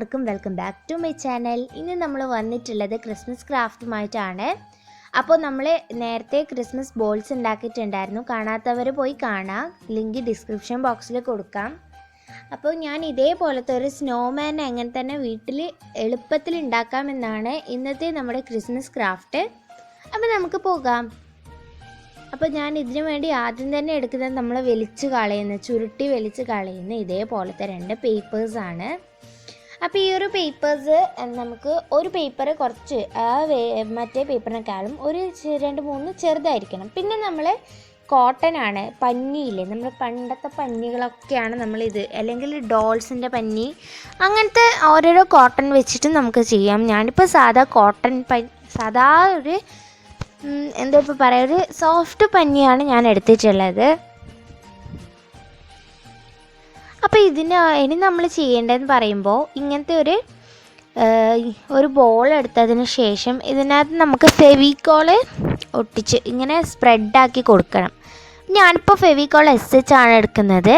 എല്ലാവർക്കും welcome back to my channel. ഇന്ന് നമ്മൾ വന്നിട്ടുള്ളത് ക്രിസ്മസ് ക്രാഫ്റ്റുമായിട്ടാണ്. അപ്പോൾ നമ്മൾ നേരത്തെ ക്രിസ്മസ് ബോൾസ് ഉണ്ടാക്കിയിട്ടുണ്ടായിരുന്നു. കാണാത്തവർ പോയി കാണാം, ലിങ്ക് ഡിസ്ക്രിപ്ഷൻ ബോക്സിൽ കൊടുക്കാം. അപ്പോൾ ഞാൻ ഇതേപോലത്തെ ഒരു സ്നോമാൻ എങ്ങനെ തന്നെ വീട്ടിൽ എളുപ്പത്തിൽ ഉണ്ടാക്കാമെന്നാണ് ഇന്നത്തെ നമ്മുടെ ക്രിസ്മസ് ക്രാഫ്റ്റ്. അപ്പോൾ നമുക്ക് പോകാം. അപ്പോൾ ഞാൻ ഇതിനു വേണ്ടി ആദ്യം തന്നെ എടുക്കുന്നത് നമ്മൾ ചുരുട്ടി വലിച്ച് കളയുന്ന ഇതേപോലത്തെ 2 പേപ്പേഴ്സാണ്. അപ്പോൾ ഈ ഒരു പേപ്പേഴ്സ് നമുക്ക് ഒരു പേപ്പർ കുറച്ച് മറ്റേ പേപ്പറിനേക്കാളും ഒരു 2-3 ചെറുതായിരിക്കണം. പിന്നെ നമ്മൾ കോട്ടനാണ്, പഞ്ഞിയില്ലേ, നമ്മൾ പണ്ടത്തെ പഞ്ഞികളൊക്കെയാണ് നമ്മളിത്, അല്ലെങ്കിൽ ഡോൾസിൻ്റെ പഞ്ഞി, അങ്ങനത്തെ ഓരോരോ കോട്ടൺ വെച്ചിട്ട് നമുക്ക് ചെയ്യാം. ഞാനിപ്പോൾ സാധാ ഒരു എന്താ ഇപ്പോൾ പറയുക, ഒരു സോഫ്റ്റ് പഞ്ഞിയാണ് ഞാൻ എടുത്തിട്ടുള്ളത്. അപ്പോൾ ഇനി നമ്മൾ ചെയ്യേണ്ടതെന്ന് പറയുമ്പോൾ ഇങ്ങനത്തെ ഒരു ബോൾ എടുത്തതിന് ശേഷം ഇതിനകത്ത് നമുക്ക് ഫെവിക്കോൾ ഒട്ടിച്ച് ഇങ്ങനെ സ്പ്രെഡാക്കി കൊടുക്കണം. ഞാനിപ്പോൾ ഫെവിക്കോൾ SH ആണ് എടുക്കുന്നത്.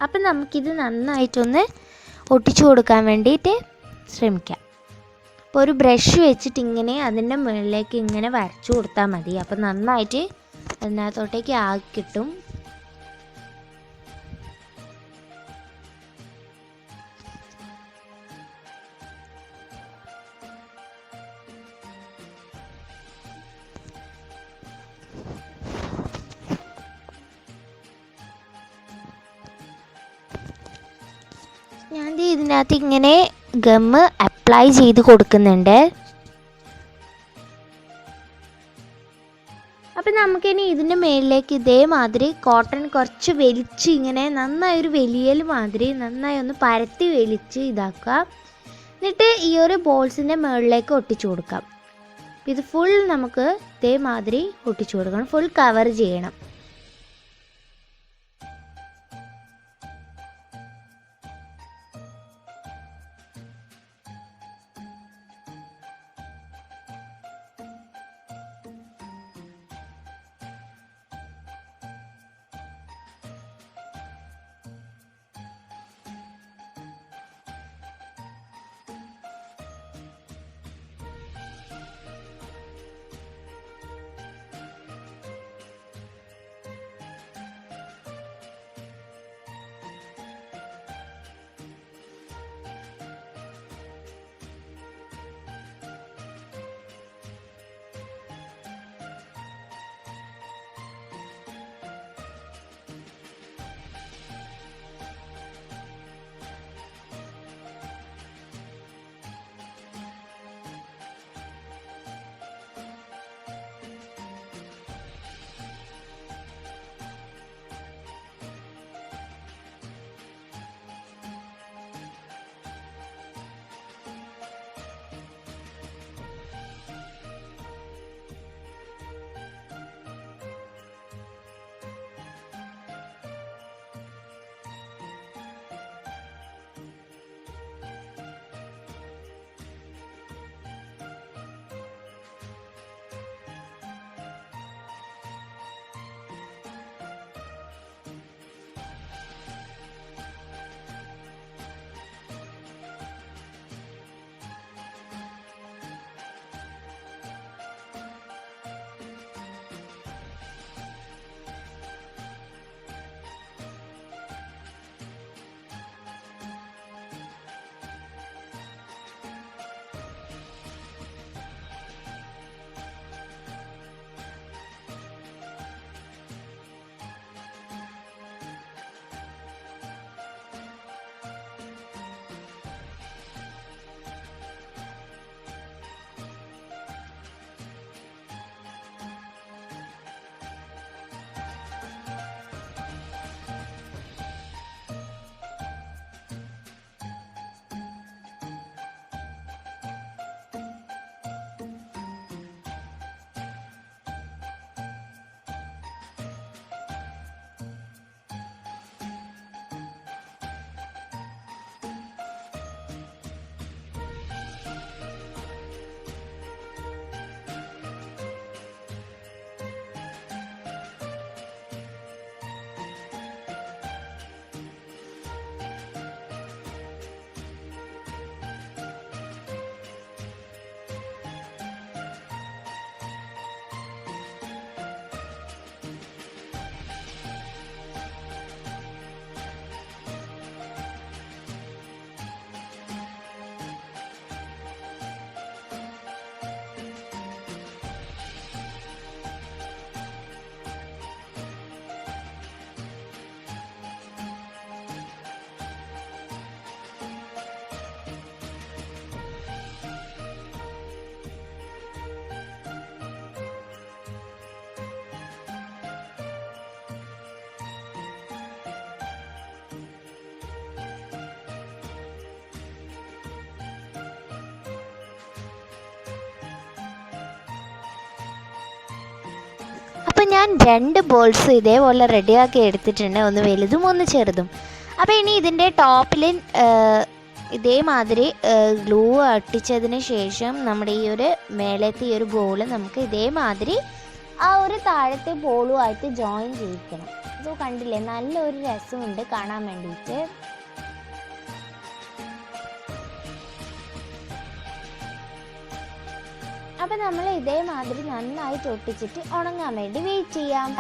അപ്പം നമുക്കിത് നന്നായിട്ടൊന്ന് ഒട്ടിച്ചു കൊടുക്കാൻ വേണ്ടിയിട്ട് ശ്രമിക്കാം. അപ്പോൾ ഒരു ബ്രഷ് വെച്ചിട്ട് ഇങ്ങനെ അതിൻ്റെ മുകളിലേക്ക് ഇങ്ങനെ വരച്ചു കൊടുത്താൽ മതി. അപ്പോൾ നന്നായിട്ട് അതിനകത്തോട്ടേക്ക് ആക്കി കിട്ടും. ഞാൻ ഇതിനകത്ത് ഇങ്ങനെ ഗമ്മ് അപ്ലൈ ചെയ്ത് കൊടുക്കുന്നുണ്ട്. അപ്പം നമുക്കിനി ഇതിൻ്റെ മേളിലേക്ക് ഇതേമാതിരി കോട്ടൺ കുറച്ച് വലിച്ച് ഇങ്ങനെ നന്നായി ഒരു വലിയൽ മാതിരി നന്നായി ഒന്ന് പരത്തി വലിച്ച് ഇതാക്കുക. എന്നിട്ട് ഈ ഒരു ബോൾസിൻ്റെ മുകളിലേക്ക് ഒട്ടിച്ചു കൊടുക്കാം. ഇത് ഫുൾ നമുക്ക് ഇതേമാതിരി ഒട്ടിച്ചു കൊടുക്കണം, ഫുൾ കവർ ചെയ്യണം. അപ്പോൾ ഞാൻ 2 ബോൾസ് ഇതേപോലെ റെഡിയാക്കി എടുത്തിട്ടുണ്ട്, ഒന്ന് വലുതും ഒന്ന് ചെറുതും. അപ്പോൾ ഇനി ഇതിൻ്റെ ടോപ്പിൽ ഇതേമാതിരി ഗ്ലൂ ഒട്ടിച്ചതിന് ശേഷം നമ്മുടെ ഈ ഒരു മേലത്തെ ഈ ഒരു ബോൾ നമുക്ക് ഇതേമാതിരി ആ ഒരു താഴത്തെ ബോളുമായിട്ട് ജോയിൻ ചെയ്യിക്കണം. സോ കണ്ടില്ലേ, നല്ലൊരു രസമുണ്ട് കാണാൻ വേണ്ടിയിട്ട്. അപ്പം നമ്മൾ ഇതേമാതിരി നന്നായിട്ട് ഒട്ടിച്ചിട്ട് ഉണങ്ങാൻ വേണ്ടി വെയിറ്റ് ചെയ്യാം.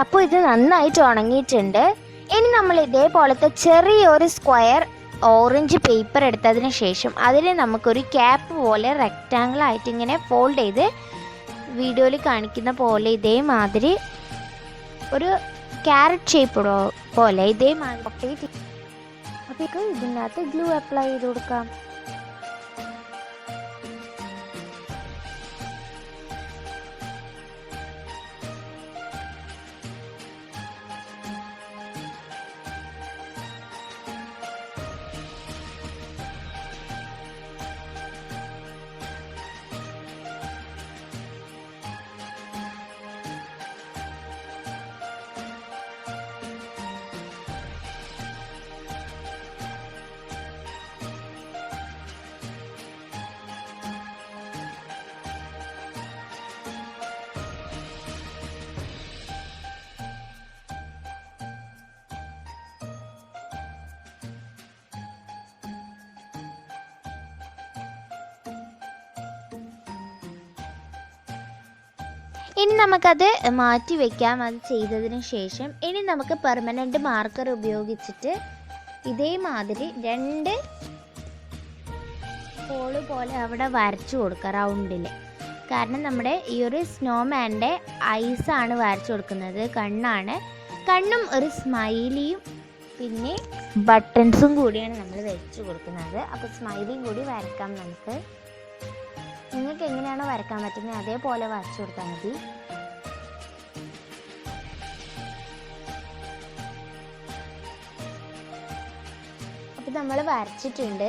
അപ്പോൾ ഇത് നന്നായിട്ട് ഉണങ്ങിയിട്ടുണ്ട്. ഇനി നമ്മൾ ഇതേപോലത്തെ ചെറിയൊരു സ്ക്വയർ ഓറഞ്ച് പേപ്പർ എടുത്തതിന് ശേഷം അതിൽ നമുക്കൊരു ക്യാപ്പ് പോലെ റെക്റ്റാങ്കിൾ ആയിട്ട് ഇങ്ങനെ ഫോൾഡ് ചെയ്ത് വീഡിയോയിൽ കാണിക്കുന്ന പോലെ ഇതേമാതിരി ഒരു ക്യാരറ്റ് ഷേപ്പ് പോലെ ഇതേമാതിരി അപ്പോൾ ഇതിനകത്ത് ഗ്ലൂ അപ്ലൈ ചെയ്ത് കൊടുക്കാം. ഇനി നമുക്കത് മാറ്റി വയ്ക്കാം. അത് ചെയ്തതിന് ശേഷം ഇനി നമുക്ക് പെർമനൻ്റ് മാർക്കർ ഉപയോഗിച്ചിട്ട് ഇതേമാതിരി 2 ഹോള് പോലെ അവിടെ വരച്ചു കൊടുക്കുക റൗണ്ടിൽ. കാരണം നമ്മുടെ ഈ ഒരു സ്നോമാൻ്റെ ഐസാണ് വരച്ചു കൊടുക്കുന്നത്, കണ്ണാണ്. കണ്ണും ഒരു സ്മൈലിയും പിന്നെ ബട്ടൺസും കൂടിയാണ് നമ്മൾ വെച്ച് കൊടുക്കുന്നത്. അപ്പോൾ സ്മൈലിയും കൂടി വരക്കാം നമുക്ക്. നിങ്ങൾക്ക് എങ്ങനെയാണോ വരക്കാൻ പറ്റുന്നത് അതേപോലെ വരച്ചു കൊടുത്താൽ മതി. അപ്പം നമ്മൾ വരച്ചിട്ടുണ്ട്.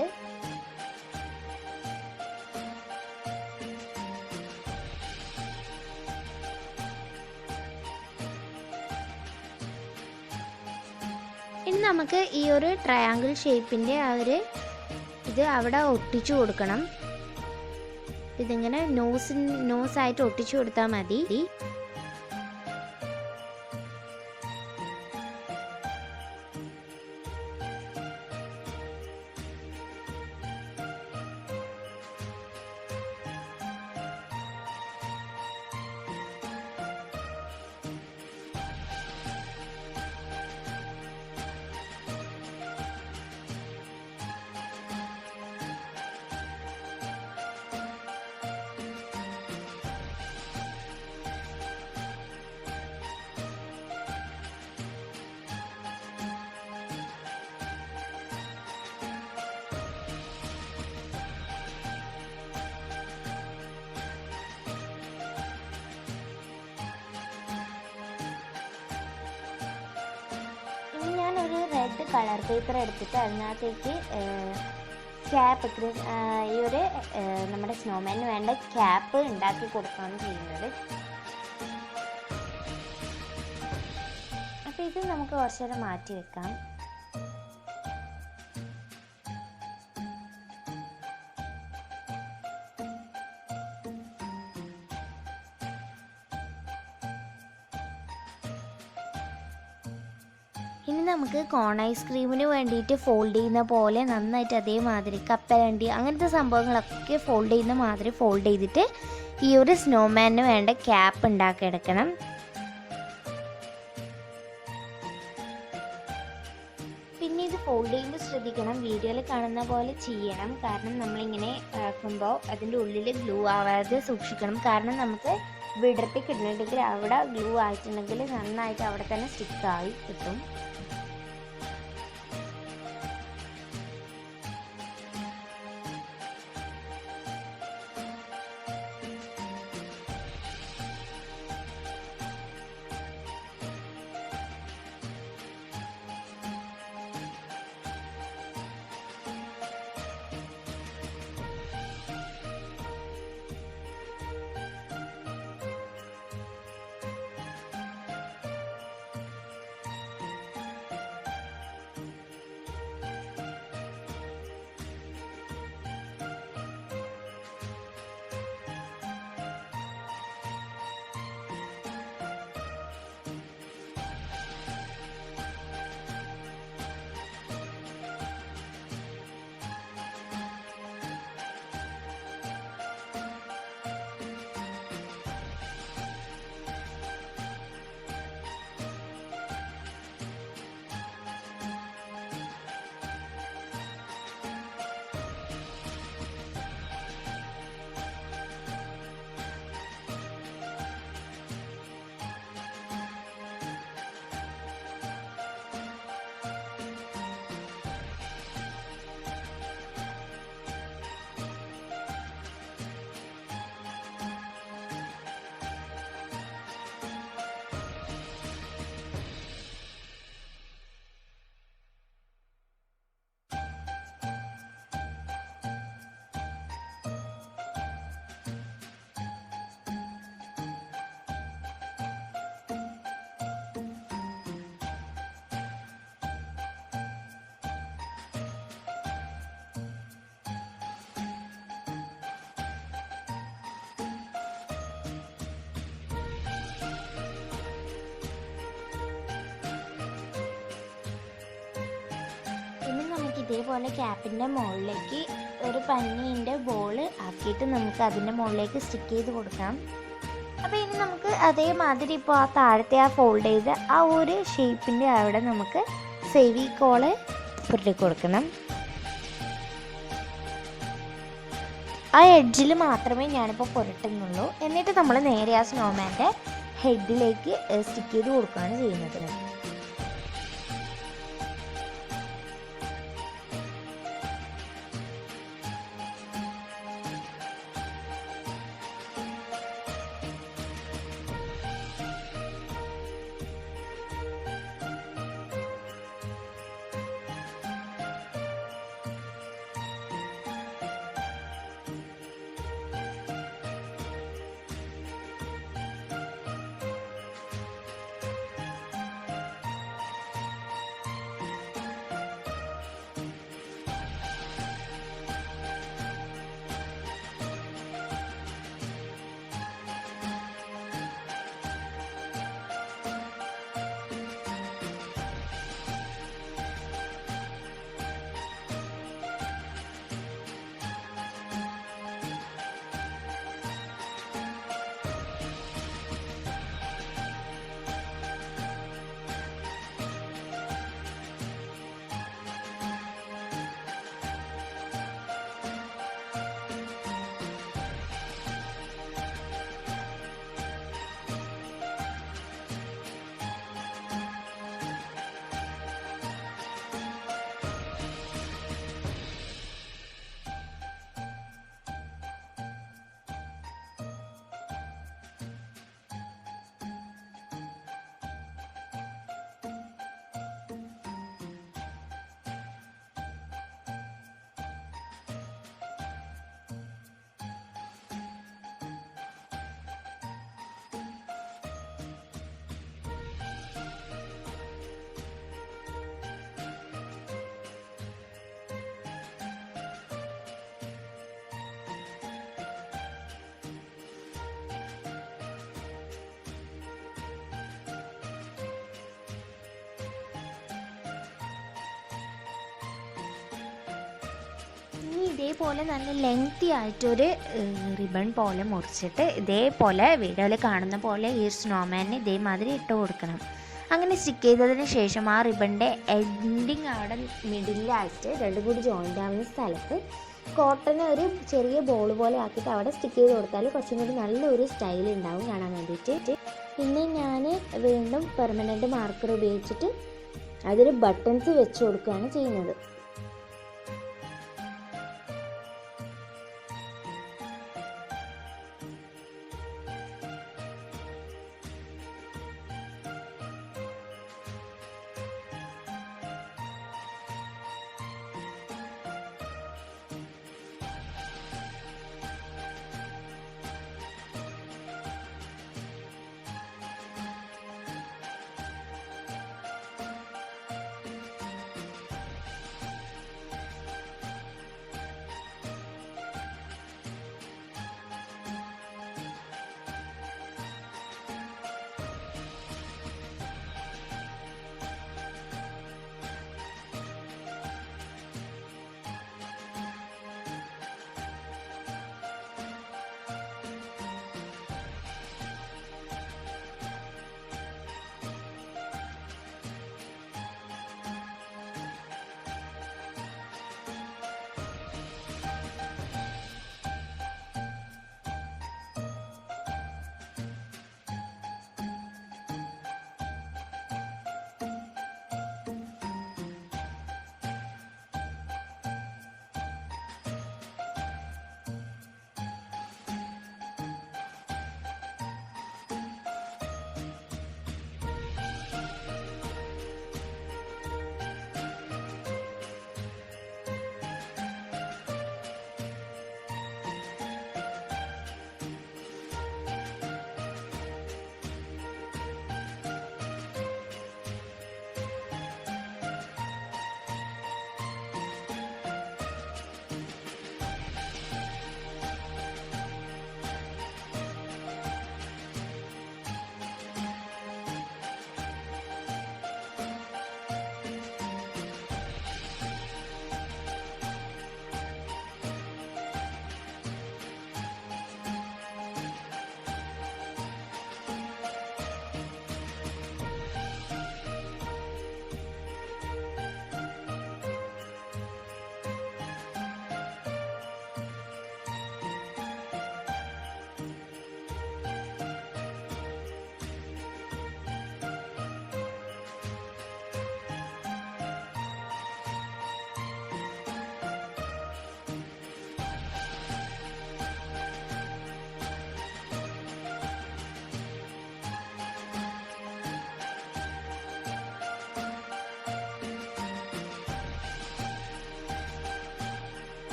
ഇനി നമുക്ക് ഈ ഒരു ട്രയാങ്കിൾ ഷേപ്പിൻ്റെ ഇത് അവിടെ ഒട്ടിച്ചു കൊടുക്കണം. ഇതിങ്ങനെ നോസായിട്ട് ഒട്ടിച്ചു കൊടുത്താൽ മതി. റെഡ് കളർ പേപ്പർ എടുത്തിട്ട് അതിനകത്തേക്ക് ക്യാപ്പ് ഈ ഒരു നമ്മുടെ സ്നോമാന് വേണ്ട ക്യാപ്പ് ഉണ്ടാക്കി കൊടുക്കുകയാണ് ചെയ്യുന്നത്. അപ്പോൾ ഇത് നമുക്ക് കുറച്ച് നേരം മാറ്റി വെക്കാം. ഇനി നമുക്ക് കോൺ ഐസ്ക്രീമിന് വേണ്ടിയിട്ട് ഫോൾഡ് ചെയ്യുന്ന പോലെ നന്നായിട്ട് അതേമാതിരി കപ്പലണ്ടി അങ്ങനത്തെ സംഭവങ്ങളൊക്കെ ഫോൾഡ് ചെയ്യുന്ന മാതിരി ഫോൾഡ് ചെയ്തിട്ട് ഈ ഒരു സ്നോമാനിന് വേണ്ട ക്യാപ്പ് ഉണ്ടാക്കിയെടുക്കണം. പിന്നെ ഇത് ഫോൾഡ് ചെയ്യുമ്പോൾ ശ്രദ്ധിക്കണം, വീഡിയോയിൽ കാണുന്ന പോലെ ചെയ്യണം. കാരണം നമ്മളിങ്ങനെ ആക്കുമ്പോൾ അതിൻ്റെ ഉള്ളിൽ ഗ്ലൂ ആവാതെ സൂക്ഷിക്കണം. കാരണം നമുക്ക് വിടർത്തി കിട്ടുന്നുണ്ടെങ്കിൽ അവിടെ ഗ്ലൂ ആയിട്ടുണ്ടെങ്കിൽ നന്നായിട്ട് അവിടെ തന്നെ സ്റ്റിക്കായി കിട്ടും. ഇതേപോലെ ക്യാപ്പിൻ്റെ മുകളിലേക്ക് ഒരു പഞ്ഞീൻ്റെ ബോൾ ആക്കിയിട്ട് നമുക്ക് അതിൻ്റെ മുകളിലേക്ക് സ്റ്റിക്ക് ചെയ്ത് കൊടുക്കാം. അപ്പോൾ ഇനി നമുക്ക് അതേമാതിരി ഇപ്പോൾ ആ താഴത്തെ ആ ഫോൾഡ് ചെയ്ത് ആ ഒരു ഷേപ്പിൻ്റെ അവിടെ നമുക്ക് ഫെവിക്കോള് പുരട്ടി കൊടുക്കണം. ആ എഡ്ജിൽ മാത്രമേ ഞാനിപ്പോൾ പുരട്ടുന്നുള്ളൂ. എന്നിട്ട് നമ്മൾ നേരെ ആ സ്നോമാൻ്റെ ഹെഡിലേക്ക് സ്റ്റിക്ക് ചെയ്ത് കൊടുക്കുകയാണ് ചെയ്യുന്നത്. ഇനി ഇതേപോലെ നല്ല ലെങ്തി ആയിട്ടൊരു റിബൺ പോലെ മുറിച്ചിട്ട് ഇതേപോലെ വീഡിയോയിൽ കാണുന്ന പോലെ ഈ സ്നോമാനെ ഇതേമാതിരി ഇട്ട് കൊടുക്കണം. അങ്ങനെ സ്റ്റിക്ക് ചെയ്തതിന് ശേഷം ആ റിബണിൻ്റെ എൻഡിങ് അവിടെ മിഡിലായിട്ട് രണ്ടും കൂടി ജോയിൻ്റ് ആവുന്ന സ്ഥലത്ത് കോട്ടനെ ഒരു ചെറിയ ബോൾ പോലെ ആക്കിയിട്ട് അവിടെ സ്റ്റിക്ക് ചെയ്ത് കൊടുത്താൽ കുറച്ചും കൂടി നല്ലൊരു സ്റ്റൈൽ ഉണ്ടാവും കാണാൻ വേണ്ടിയിട്ട്. പിന്നെ ഞാൻ വീണ്ടും പെർമനൻറ്റ് മാർക്കർ ഉപയോഗിച്ചിട്ട് അതിൽ ബട്ടൺസ് വെച്ച് കൊടുക്കുകയാണ് ചെയ്യുന്നത്.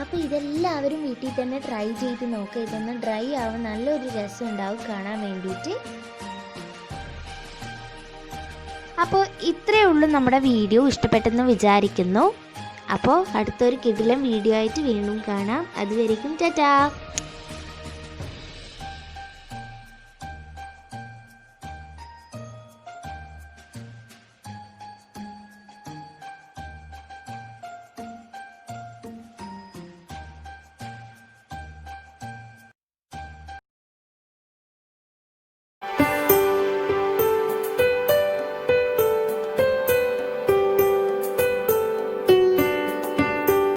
അപ്പോൾ ഇതെല്ലാവരും വീട്ടിൽ തന്നെ ട്രൈ ചെയ്ത് നോക്കുക. ഇതൊന്ന് ഡ്രൈ ആവും, നല്ലൊരു രസം ഉണ്ടാവും കാണാൻ വേണ്ടിയിട്ട്. അപ്പോൾ ഇത്രയേ ഉള്ളൂ നമ്മുടെ വീഡിയോ. ഇഷ്ടപ്പെട്ടെന്ന് വിചാരിക്കുന്നു. അപ്പോൾ അടുത്തൊരു കിടിലൻ വീഡിയോ ആയിട്ട് വീണ്ടും കാണാം. അതുവരേക്കും ടാറ്റാ.